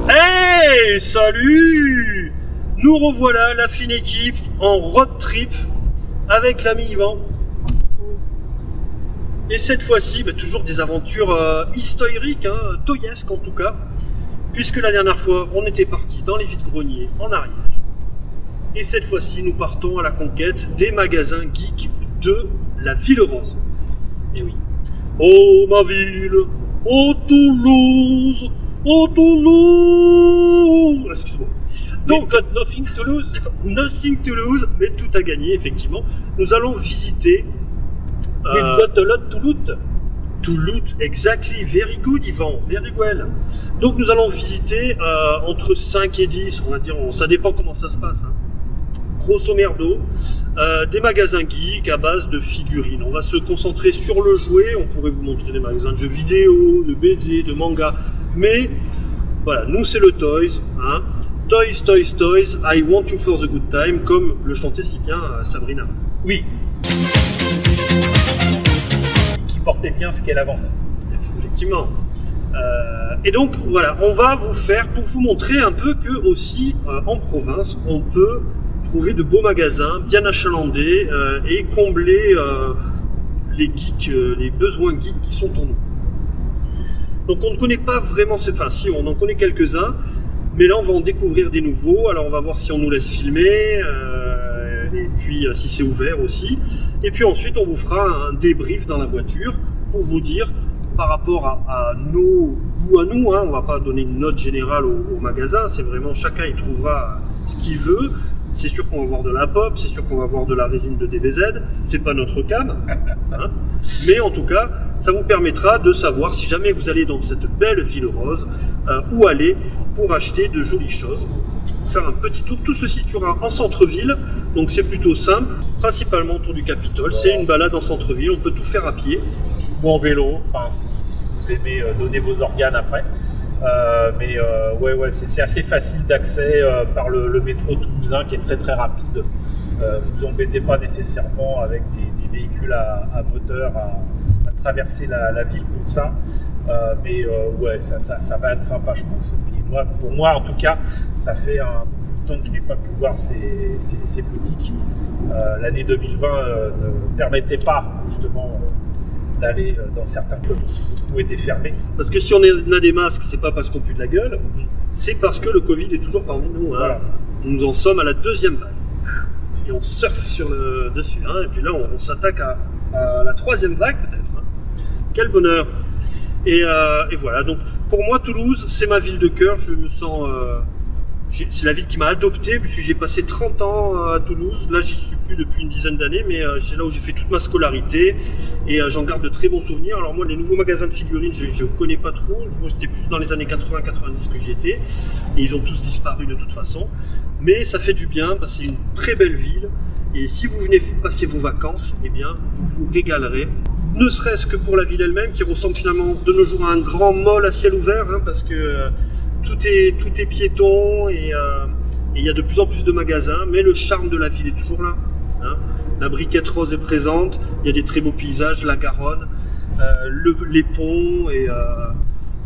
Hey, salut! Nous revoilà, la fine équipe, en road trip avec l'ami Yvan. Et cette fois-ci, toujours des aventures historiques, toyesques en tout cas, puisque la dernière fois, on était parti dans les vides-greniers en Ariège. Et cette fois-ci, nous partons à la conquête des magasins geeks de la Ville Rose. Et oui. Oh ma ville, oh Toulouse, oh Toulouse. Excuse-moi. Donc, nothing to lose. Nothing to lose, mais tout à gagner, effectivement. Nous allons visiter... We've got a lot to loot. To loot, exactly. Very good, Yvan. Very well. Donc, nous allons visiter entre 5 et 10, on va dire, ça dépend comment ça se passe. Grosso merdo, des magasins geeks à base de figurines. On va se concentrer sur le jouet. On pourrait vous montrer des magasins de jeux vidéo, de BD, de manga. Mais, voilà, nous, c'est le Toys, Toys, toys, toys, I want you for the good time, comme le chantait si bien Sabrina. Oui. Qui portait bien ce qu'elle avançait. Effectivement. Et donc, voilà, on va vous faire, pour vous montrer un peu que aussi, en province, on peut trouver de beaux magasins, bien achalandés, et combler les geeks, les besoins geeks qui sont en nous. Donc, on ne connaît pas vraiment cette... Enfin, si, on en connaît quelques-uns. Mais là, on va en découvrir des nouveaux. Alors, on va voir si on nous laisse filmer, et puis si c'est ouvert aussi. Et puis ensuite, on vous fera un débrief dans la voiture pour vous dire, par rapport à nos goûts à nous, on va pas donner une note générale au magasin. C'est vraiment, chacun y trouvera ce qu'il veut. C'est sûr qu'on va voir de la pop, c'est sûr qu'on va voir de la résine de DBZ. C'est pas notre cam, mais en tout cas, ça vous permettra de savoir si jamais vous allez dans cette belle ville rose, où aller pour acheter de jolies choses. Faire un petit tour, tout se situera en centre-ville, donc c'est plutôt simple, principalement autour du Capitole. C'est une balade en centre-ville, on peut tout faire à pied. Ou en vélo, enfin, si vous aimez donner vos organes après. Ouais, c'est assez facile d'accès par le métro toulousain qui est très très rapide. Vous embêtez pas nécessairement avec des véhicules à moteur à traverser la ville pour ça. Ouais, ça va être sympa, je pense. Et puis pour moi, en tout cas, ça fait un bout de temps que je n'ai pas pu voir ces boutiques. L'année 2020 ne permettait pas justement d'aller dans certains clubs où étaient fermés. Parce que si on a des masques, c'est pas parce qu'on pue de la gueule, c'est parce que le Covid est toujours parmi nous. Voilà. Nous en sommes à la deuxième vague. Et on surfe dessus. Et puis là, on s'attaque à la troisième vague peut-être. Quel bonheur. Et voilà, donc pour moi, Toulouse, c'est ma ville de cœur. Je me sens... c'est la ville qui m'a adopté, puisque j'ai passé 30 ans à Toulouse. Là, j'y suis plus depuis une dizaine d'années, mais c'est là où j'ai fait toute ma scolarité. Et j'en garde de très bons souvenirs. Alors moi, les nouveaux magasins de figurines, je ne connais pas trop. Moi, c'était plus dans les années 80-90 que j'y étais. Et ils ont tous disparu de toute façon. Mais ça fait du bien, c'est une très belle ville. Et si vous venez passer vos vacances, eh bien, vous vous régalerez. Ne serait-ce que pour la ville elle-même, qui ressemble finalement de nos jours à un grand mall à ciel ouvert, parce que tout est piéton et il y a de plus en plus de magasins, mais le charme de la ville est toujours là. La briquette rose est présente, il y a des très beaux paysages, la Garonne, les ponts et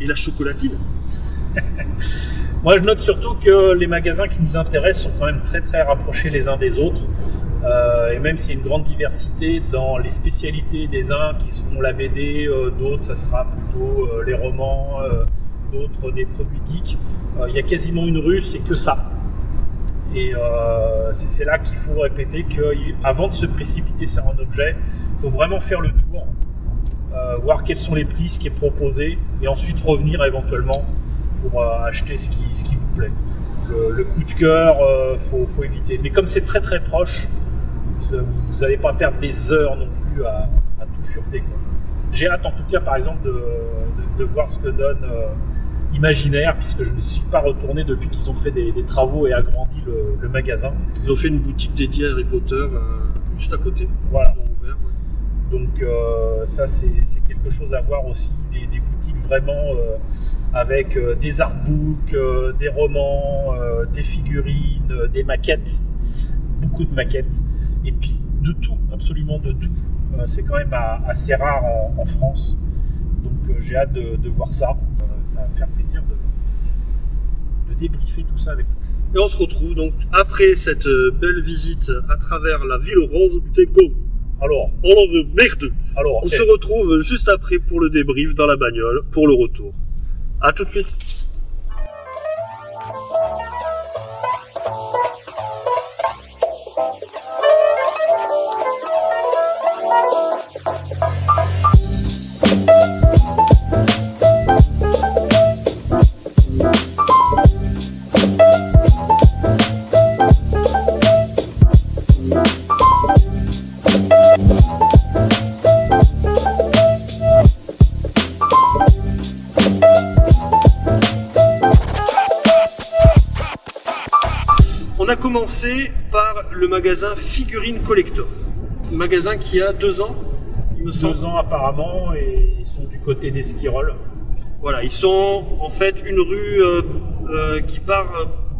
la chocolatine. Moi, je note surtout que les magasins qui nous intéressent sont quand même très très rapprochés les uns des autres. Et même s'il y a une grande diversité dans les spécialités des uns qui seront la BD, d'autres ça sera plutôt les romans, d'autres des produits geeks, il y a quasiment une rue, c'est que ça. Et c'est là qu'il faut répéter qu'avant de se précipiter sur un objet, il faut vraiment faire le tour, voir quels sont les prix, ce qui est proposé, et ensuite revenir éventuellement pour acheter ce qui vous plaît. Le coup de cœur, faut éviter. Mais comme c'est très très proche, vous n'allez pas perdre des heures non plus à tout fureter. J'ai hâte en tout cas par exemple de voir ce que donne Imaginaire, puisque je ne suis pas retourné depuis qu'ils ont fait des travaux et agrandi le magasin. Ils ont fait une boutique dédiée à Harry Potter juste à côté. Voilà. Donc ça c'est quelque chose à voir aussi, des boutiques vraiment avec des artbooks, des romans, des figurines, des maquettes, beaucoup de maquettes, et puis de tout, absolument de tout. C'est quand même assez rare en France, donc j'ai hâte de voir ça. Ça va me faire plaisir débriefer tout ça avec nous. Et on se retrouve donc après cette belle visite à travers la ville rose. Putain, go. Alors, oh de merde. Alors, on se retrouve juste après pour le débrief dans la bagnole, pour le retour. À tout de suite. On a commencé par le magasin Figurine Collector. Magasin qui a 2 ans, il me semble. 2 ans apparemment, et ils sont du côté d'Esquirol. Voilà, ils sont en fait une rue qui part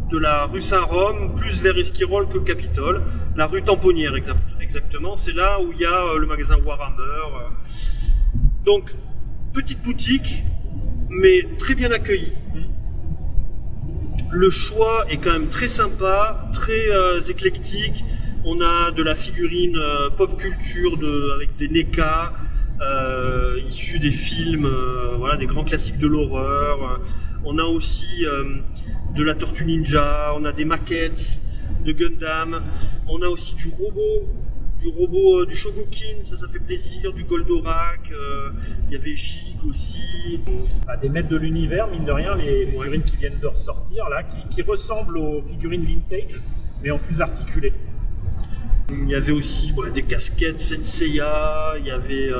de la rue Saint-Rome, plus vers Esquirol que Capitole. La rue Tamponnière exactement, c'est là où il y a le magasin Warhammer. Donc, petite boutique, mais très bien accueillie. Le choix est quand même très sympa, très éclectique. On a de la figurine pop culture avec des NECA issus des films, voilà, des grands classiques de l'horreur. On a aussi de la Tortue Ninja, on a des maquettes de Gundam. On a aussi du robot du Shogokin, ça fait plaisir, du Goldorak, il y avait Gig aussi. Des maîtres de l'univers, mine de rien, les figurines qui viennent de ressortir, là, qui ressemblent aux figurines vintage, mais en plus articulées. Il y avait aussi des casquettes Senseiya, il y avait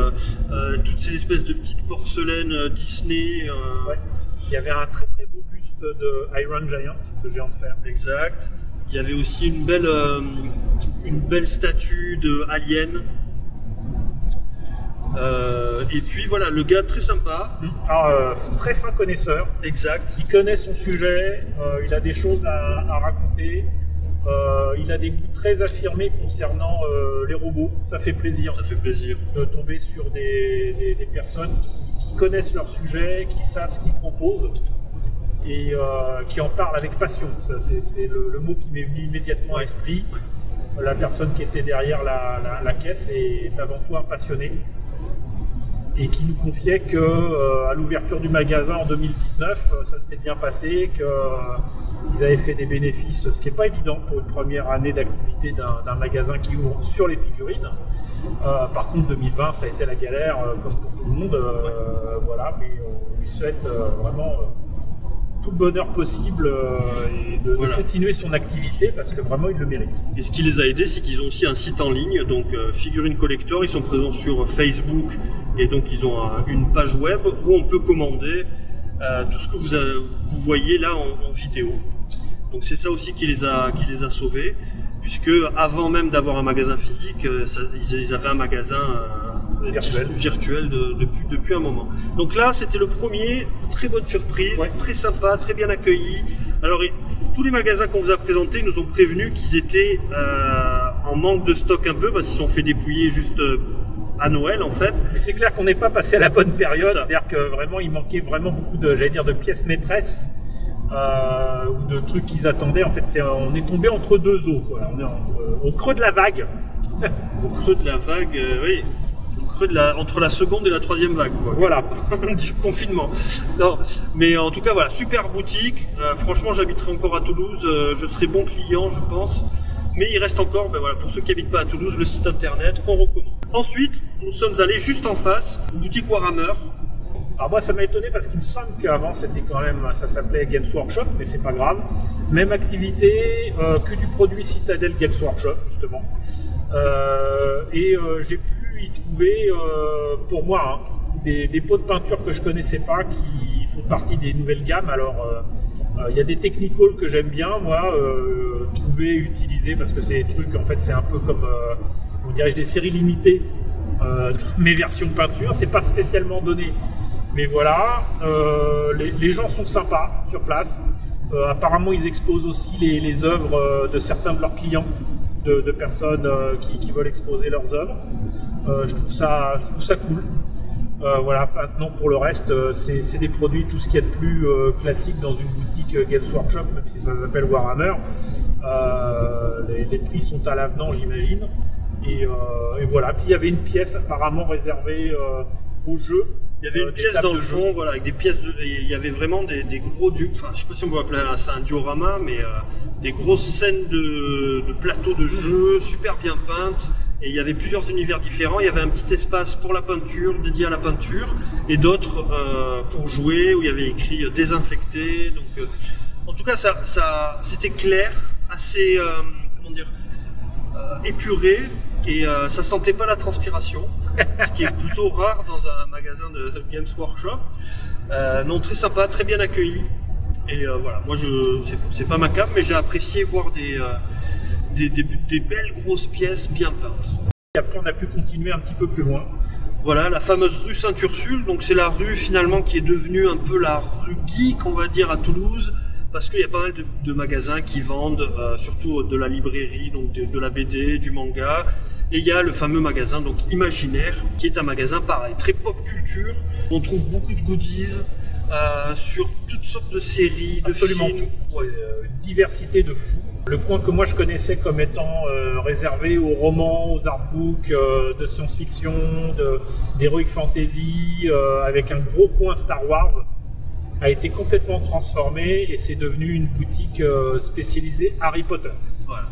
toutes ces espèces de petites porcelaines Disney. Ouais. Il y avait un très très beau buste de Iron Giant, de Géant de Fer. Exact. Il y avait aussi une belle statue de Alien. Et puis voilà, le gars très sympa. Alors, très fin connaisseur. Exact. Il connaît son sujet, il a des choses à raconter. Il a des goûts très affirmés concernant les robots. Ça fait plaisir. Ça fait plaisir. De tomber sur des personnes qui connaissent leur sujet, qui savent ce qu'ils proposent. Et qui en parle avec passion. C'est le mot qui m'est venu immédiatement à l'esprit. La personne qui était derrière la caisse est avant tout un passionné et qui nous confiait que à l'ouverture du magasin en 2019, ça s'était bien passé, qu'ils avaient fait des bénéfices, ce qui n'est pas évident pour une première année d'activité d'un magasin qui ouvre sur les figurines. Par contre, 2020, ça a été la galère, comme pour tout le monde. Voilà, mais on lui souhaite vraiment tout le bonheur possible et de continuer son activité parce que vraiment il le mérite. Et ce qui les a aidés, c'est qu'ils ont aussi un site en ligne, donc Figurine Collector. Ils sont présents sur Facebook et donc ils ont une page web où on peut commander tout ce que vous voyez là en vidéo. Donc c'est ça aussi qui les a sauvés, puisque avant même d'avoir un magasin physique, ils avaient un magasin virtuel depuis un moment. Donc là, c'était le premier, très bonne surprise, très sympa, très bien accueilli. Alors, tous les magasins qu'on vous a présentés nous ont prévenu qu'ils étaient en manque de stock un peu, parce qu'ils sont fait dépouiller juste à Noël en fait. Mais c'est clair qu'on n'est pas passé à la bonne période, c'est-à-dire que vraiment, il manquait vraiment beaucoup de pièces maîtresses. Ou de trucs qu'ils attendaient. En fait, on est tombé entre deux eaux, quoi. On est au creux de la vague. Au creux de la vague, oui. Entre la seconde et la troisième vague, quoi. Voilà. Du confinement. Non, mais en tout cas, voilà, super boutique. Franchement, j'habiterai encore à Toulouse. Je serai bon client, je pense. Mais il reste encore, pour ceux qui habitent pas à Toulouse, le site internet qu'on recommande. Ensuite, nous sommes allés juste en face, boutique Warhammer. Alors moi, ça m'a étonné parce qu'il me semble qu'avant, c'était quand même, ça s'appelait Games Workshop, mais c'est pas grave. Même activité que du produit Citadel Games Workshop, justement. J'ai pu y trouver, pour moi, des pots de peinture que je connaissais pas, qui font partie des nouvelles gammes. Alors, il y a des technicals que j'aime bien, moi, trouver, utiliser, parce que c'est des trucs, en fait, c'est un peu comme, on dirait, des séries limitées de mes versions peinture. C'est pas spécialement donné. Mais voilà, les gens sont sympas sur place. Apparemment, ils exposent aussi les œuvres de certains de leurs clients, de personnes qui veulent exposer leurs œuvres. Je trouve ça cool. Voilà, maintenant pour le reste, c'est des produits, tout ce qu'il y a de plus classique dans une boutique Games Workshop, même si ça s'appelle Warhammer. Les prix sont à l'avenant, j'imagine. Et voilà, puis il y avait une pièce apparemment réservée au jeu. Il y avait une pièce dans le fond, voilà, avec des pièces il y avait vraiment des gros enfin, je sais pas si on peut appeler ça un diorama, mais des grosses scènes de plateaux de jeu, super bien peintes. Et il y avait plusieurs univers différents. Il y avait un petit espace pour la peinture, dédié à la peinture, et d'autres pour jouer, où il y avait écrit désinfecté. Donc, en tout cas, c'était clair, assez, épuré, et ça sentait pas la transpiration, ce qui est plutôt rare dans un magasin de Games Workshop. Non, très sympa, très bien accueilli. Et voilà, moi, c'est pas ma cam, mais j'ai apprécié voir des belles grosses pièces bien peintes. Et après, on a pu continuer un petit peu plus loin. Voilà, la fameuse rue Sainte-Ursule. Donc c'est la rue finalement qui est devenue un peu la rue geek, on va dire, à Toulouse, parce qu'il y a pas mal de magasins qui vendent surtout de la librairie, donc de la BD, du manga. Et il y a le fameux magasin donc Imaginaire, qui est un magasin pareil, très pop culture. On trouve beaucoup de goodies sur toutes sortes de séries, de absolument films. Tout. Ouais. Une diversité de fou. Le coin que moi je connaissais comme étant réservé aux romans, aux artbooks, de science-fiction, d'heroic fantasy, avec un gros coin Star Wars, a été complètement transformé et c'est devenu une boutique spécialisée Harry Potter. Voilà.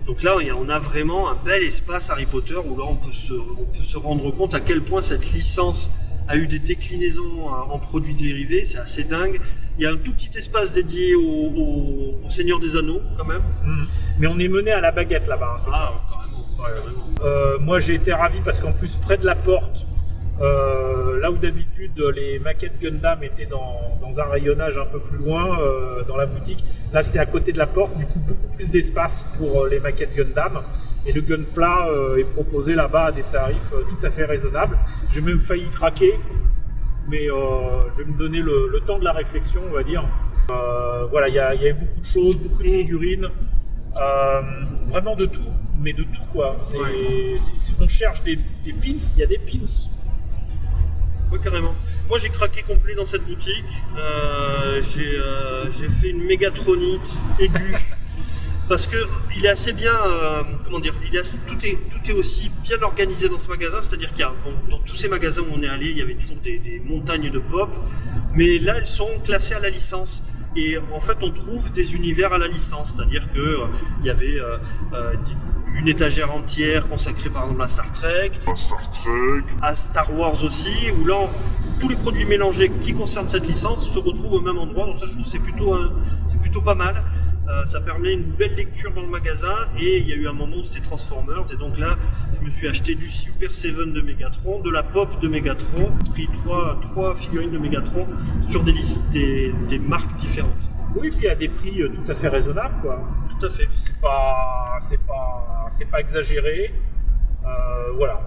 Donc là, on a vraiment un bel espace Harry Potter où là on peut se rendre compte à quel point cette licence a eu des déclinaisons en produits dérivés, c'est assez dingue. Il y a un tout petit espace dédié au Seigneur des Anneaux, quand même. Mais on est mené à la baguette là-bas. Hein, carrément. Moi, j'ai été ravi parce qu'en plus, près de la porte, là où d'habitude les maquettes Gundam étaient dans un rayonnage un peu plus loin, dans la boutique, là c'était à côté de la porte, du coup beaucoup plus d'espace pour les maquettes Gundam. Et le Gunpla est proposé là-bas à des tarifs tout à fait raisonnables. J'ai même failli craquer, mais je vais me donner le temps de la réflexion, on va dire. Voilà, il y avait beaucoup de choses, beaucoup de figurines, vraiment de tout, mais de tout quoi. On cherche des pins, il y a des pins. Oui, carrément. Moi, j'ai craqué complet dans cette boutique. J'ai fait une mégatronite aiguë. Parce que il est assez bien, tout est aussi bien organisé dans ce magasin, c'est-à-dire qu'il y a, dans tous ces magasins où on est allé, il y avait toujours des montagnes de pop, mais là elles sont classées à la licence. Et en fait on trouve des univers à la licence, c'est-à-dire que il y avait une étagère entière consacrée par exemple à Star Trek, à Star Wars aussi, où là tous les produits mélangés qui concernent cette licence se retrouvent au même endroit, donc ça je trouve que c'est plutôt pas mal. Ça permet une belle lecture dans le magasin, et il y a eu un moment où c'était Transformers, et donc là je me suis acheté du Super 7 de Megatron, de la Pop de Megatron, pris trois figurines de Megatron sur des marques différentes. Oui, puis à des prix tout à fait raisonnables, quoi. Tout à fait. C'est pas exagéré. Voilà,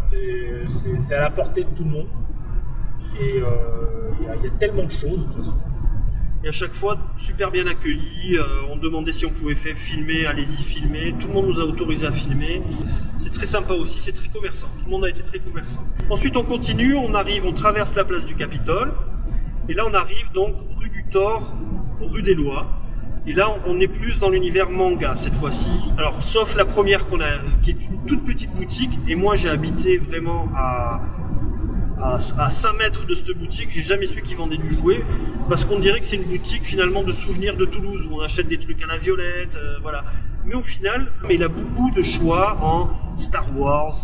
c'est à la portée de tout le monde. Et il y a tellement de choses de toute façon. Et à chaque fois, super bien accueillis. On demandait si on pouvait filmer, allez-y filmer. Tout le monde nous a autorisé à filmer. C'est très sympa aussi, c'est très commerçant. Tout le monde a été très commerçant. Ensuite, on continue, on traverse la place du Capitole. Et là, on arrive donc rue du Thor, rue des Lois. Et là, on est plus dans l'univers manga cette fois-ci. Alors, sauf la première qui est une toute petite boutique. Et moi, j'ai habité vraiment à 5 mètres de cette boutique, j'ai jamais su qu'ils vendaient du jouet, parce qu'on dirait que c'est une boutique finalement de souvenirs de Toulouse, où on achète des trucs à la violette, voilà. Mais au final, il a beaucoup de choix en Star Wars,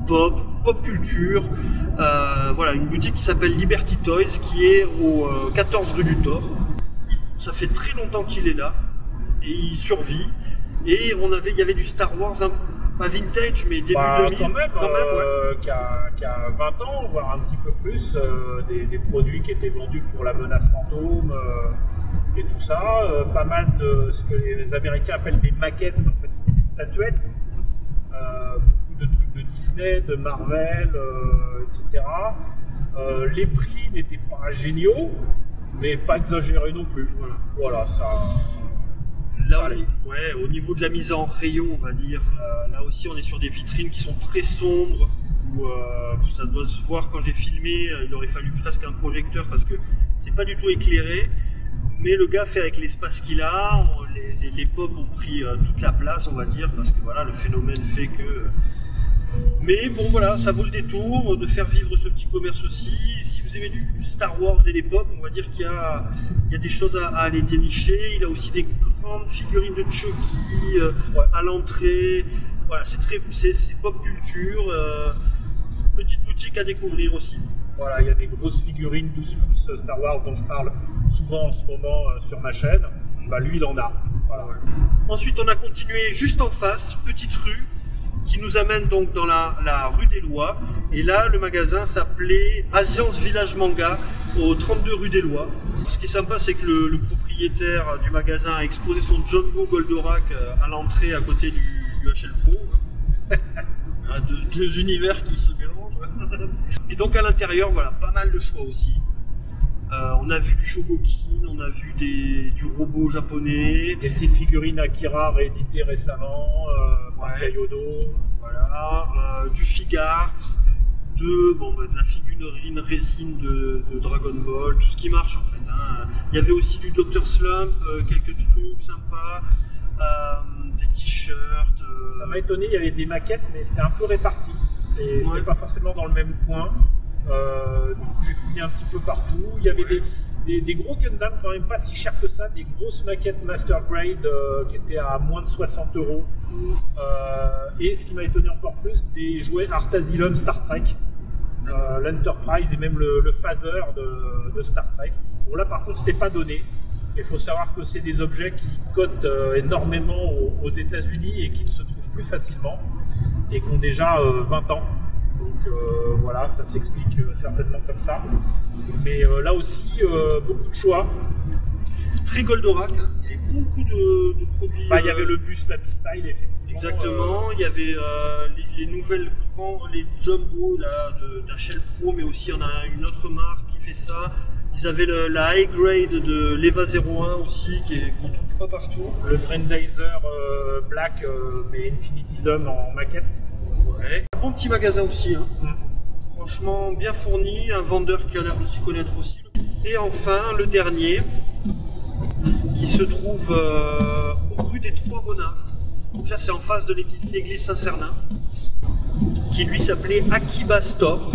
pop culture, voilà, une boutique qui s'appelle Liberty Toys, qui est au 14 rue du Thor. Ça fait très longtemps qu'il est là, et il survit, et il y avait du Star Wars, pas vintage, mais début 2000, quand même ouais. Qui a 20 ans, voire un petit peu plus, des produits qui étaient vendus pour la menace fantôme et tout ça. Pas mal de ce que les Américains appellent des maquettes, en fait c'était des statuettes. Beaucoup de trucs de Disney, de Marvel, etc. Les prix n'étaient pas géniaux, mais pas exagérés non plus. Voilà, ça... Là, au niveau de la mise en rayon, on va dire, là aussi on est sur des vitrines qui sont très sombres, où ça doit se voir quand j'ai filmé, il aurait fallu presque un projecteur parce que c'est pas du tout éclairé. Mais le gars fait avec l'espace qu'il a, les pop ont pris toute la place, on va dire, parce que voilà, le phénomène fait que... Mais bon voilà, ça vaut le détour de faire vivre ce petit commerce aussi. Si vous aimez du Star Wars et les pop, on va dire qu'il y a des choses à aller dénicher. Il a aussi des grandes figurines de Chucky à l'entrée. Voilà, c'est pop culture. Petite boutique à découvrir aussi. Voilà, il y a des grosses figurines 12 pouces Star Wars dont je parle souvent en ce moment sur ma chaîne. Bah lui, il en a. Voilà. Ensuite, on a continué juste en face, petite rue, qui nous amène donc dans la rue des Lois. Et là, le magasin s'appelait Asiance Village Manga, au 32 rue des Lois. Ce qui est sympa, c'est que le propriétaire du magasin a exposé son Jumbo Goldorak à l'entrée à côté du HL Pro. Deux univers qui se mélangent. Et donc à l'intérieur, voilà, pas mal de choix aussi. On a vu du Shogokin, on a vu du robot japonais. Des petites figurines Akira rééditées récemment, par Kaiyodo. Voilà, du Figart, de la figurine résine de Dragon Ball, tout ce qui marche en fait. Hein. Il y avait aussi du Dr Slump, quelques trucs sympas, des t-shirts. Ça m'a étonné, il y avait des maquettes, mais c'était un peu réparti. Et c'était pas forcément dans le même coin. Du coup, j'ai fouillé un petit peu partout. Il y avait des gros Gundam quand même pas si cher que ça, des grosses maquettes Master Grade qui étaient à moins de 60 €. Et ce qui m'a étonné encore plus, des jouets Art Asylum Star Trek, l'Enterprise et même le phaser de Star Trek. Bon là par contre c'était pas donné. Il faut savoir que c'est des objets qui cotent énormément aux États-Unis et qui ne se trouvent plus facilement et qui ont déjà 20 ans. Donc voilà, ça s'explique certainement comme ça. Mais là aussi, beaucoup de choix. Très Goldorak, hein. Il y avait beaucoup de produits. Il y avait le buste Happy Style, effectivement. Exactement, il y avait les nouvelles les Jumbo d'HL Pro, mais aussi on a une autre marque qui fait ça. Ils avaient la high grade de l'Eva 01 aussi, qu'on ne trouve pas partout. Le Grandizer Black, mais Infinitism en maquette. Ouais. Un bon petit magasin aussi, hein. Franchement bien fourni, un vendeur qui a l'air de s'y connaître aussi. Et enfin, le dernier, qui se trouve rue des Trois Renards. Donc là, c'est en face de l'église Saint-Cernin, qui lui s'appelait Akiba Store.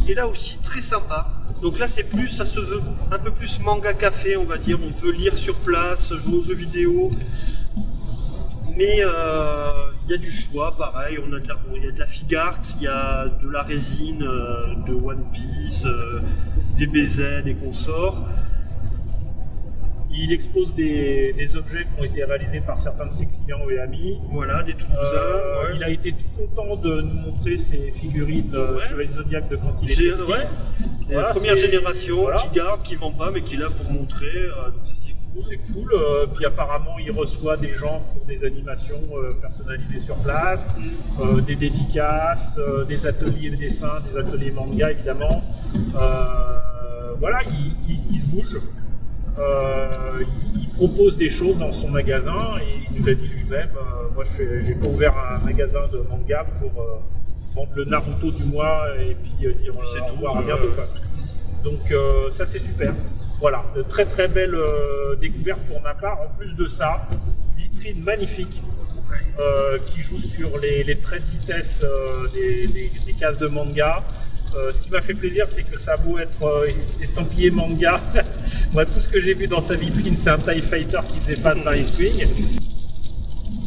Et là aussi, très sympa. Donc là, ça se veut un peu plus manga café, on va dire. On peut lire sur place, jouer aux jeux vidéo. Mais il y a du choix, pareil. Il y a de la Figart, il y a de la résine de One Piece, des BZ, des consorts. Il expose des objets qui ont été réalisés par certains de ses clients et amis. Voilà, des Toulousains. Il a été tout content de nous montrer ses figurines Chevalier Zodiac de quand il était petit. La première génération qui garde, qui vend pas, mais qui est là pour montrer. Donc ça c'est cool. C'est cool. Puis apparemment, il reçoit des gens pour des animations personnalisées sur place, des dédicaces, des ateliers de dessin, des ateliers manga évidemment. Voilà, il se bouge. Il propose des choses dans son magasin et il nous l'a dit lui-même. Moi, j'ai pas ouvert un magasin de manga pour vendre le Naruto du mois et puis dire au revoir à bientôt. Donc ça c'est super. Voilà, de très très belle découverte pour ma part. En plus de ça, vitrine magnifique qui joue sur les traits de vitesse des cases de manga. Ce qui m'a fait plaisir, c'est que ça a beau être estampillé manga. Moi, tout ce que j'ai vu dans sa vitrine, c'est un TIE Fighter qui faisait face à un X-Wing.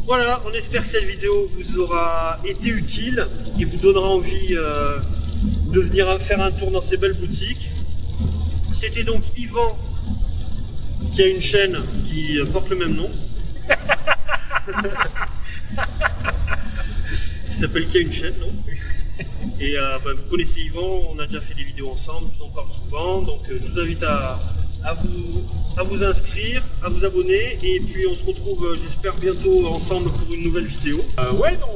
Voilà, on espère que cette vidéo vous aura été utile et vous donnera envie de venir faire un tour dans ces belles boutiques. C'était donc Yvan qui a une chaîne qui porte le même nom. Qui s'appelle Qui a une chaîne, non? Et vous connaissez Yvan, on a déjà fait des vidéos ensemble, on parle souvent, donc je vous invite à vous inscrire, à vous abonner, et puis on se retrouve, j'espère, bientôt ensemble pour une nouvelle vidéo.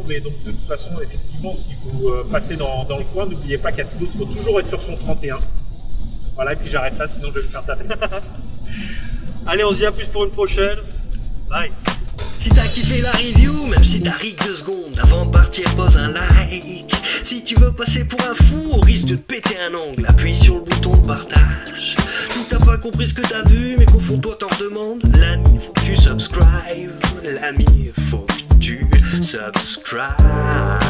Mais donc de toute façon, effectivement, si vous passez dans le coin, n'oubliez pas qu'à Toulouse, il faut toujours être sur son 31. Voilà, et puis j'arrête là, sinon je vais me faire taper. Allez, on se dit à plus pour une prochaine. Bye. Si t'as kiffé la review, même si t'as rig 2 secondes, avant de partir pose un like. Si tu veux passer pour un fou, au risque de te péter un ongle, appuie sur le bouton de partage. Si t'as pas compris ce que t'as vu, mais qu'au fond toi t'en redemandes, l'ami faut que tu subscribes. L'ami faut que tu subscribes.